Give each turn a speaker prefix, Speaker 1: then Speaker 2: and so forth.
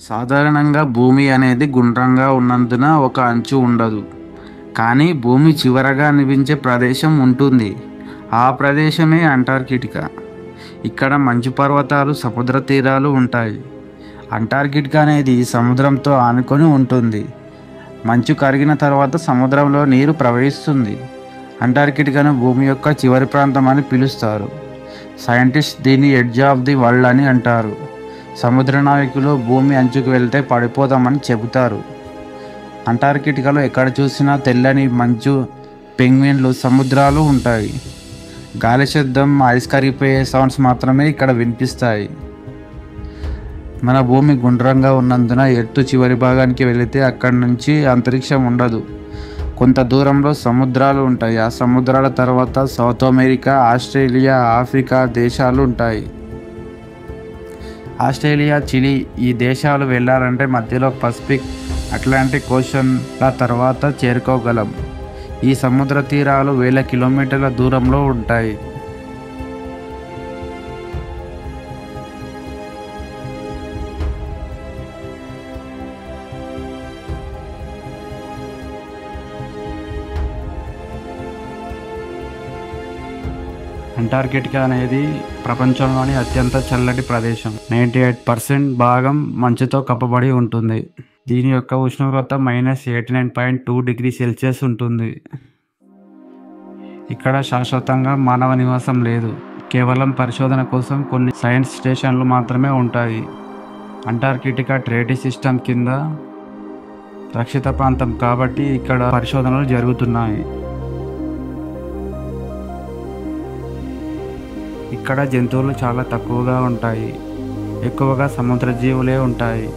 Speaker 1: సాధారణంగా భూమి అనేది గుండ్రంగా ఉన్నందున ఒక అంచు ఉండదు. కానీ భూమి చివరగా అనిపించే ప్రదేశం ఉంటుంది. ఆ ప్రదేశమే అంటార్కిటికా. ఇక్కడ మంచు పర్వతాలు, సముద్ర తీరాలు ఉంటాయి. అంటార్కిటికా అనేది సముద్రంతో ఆనుకొని ఉంటుంది. మంచు కరిగిన తర్వాత సముద్రంలో నీరు ప్రవహిస్తుంది. అంటార్కిటికాను భూమి యొక్క చివరి ప్రాంతం అని పిలుస్తారు. సైంటిస్ట్ దీన్ని ఎడ్జ్ ఆఫ్ ది వరల్డ్ అని అంటారు. సముద్ర నావికులు భూమి అంచుకు వెళ్తే పడిపోతామని చెబుతారు. అంటార్కిటికాలో ఎక్కడ చూసినా తెల్లని మంచు, పెంగ్విన్లు, సముద్రాలు ఉంటాయి. గాలి శబ్దం, ఐస్ కరిగిపోయే సౌండ్స్ మాత్రమే ఇక్కడ వినిపిస్తాయి. మన భూమి గుండ్రంగా ఉన్నందున ఎత్తు చివరి భాగానికి వెళితే అక్కడి నుంచి అంతరిక్షం ఉండదు. కొంత దూరంలో సముద్రాలు ఉంటాయి. ఆ సముద్రాల తర్వాత సౌత్ అమెరికా, ఆస్ట్రేలియా, ఆఫ్రికా దేశాలు ఉంటాయి. ఆస్ట్రేలియా, చిలీ ఈ దేశాలు వెళ్ళాలంటే మధ్యలో పసిఫిక్, అట్లాంటిక్ ఓషన్ల తర్వాత చేరుకోగలం. ఈ సముద్ర తీరాలు వేల కిలోమీటర్ల దూరంలో ఉంటాయి. అంటార్కిటికా అనేది ప్రపంచంలోని అత్యంత చల్లటి ప్రదేశం. 98% భాగం మంచుతో కప్పబడి ఉంటుంది. దీని యొక్క ఉష్ణోగ్రత -89.2 డిగ్రీ సెల్సియస్ ఉంటుంది. ఇక్కడ శాశ్వతంగా మానవ నివాసం లేదు. కేవలం పరిశోధన కోసం కొన్ని సైన్స్ స్టేషన్లు మాత్రమే ఉంటాయి. అంటార్కిటికా ట్రీటీ సిస్టమ్ కింద రక్షిత ప్రాంతం కాబట్టి ఇక్కడ పరిశోధనలు జరుగుతున్నాయి. ఇక్కడ జంతువులు చాలా తక్కువగా ఉంటాయి. ఎక్కువగా సముద్ర జీవులే ఉంటాయి.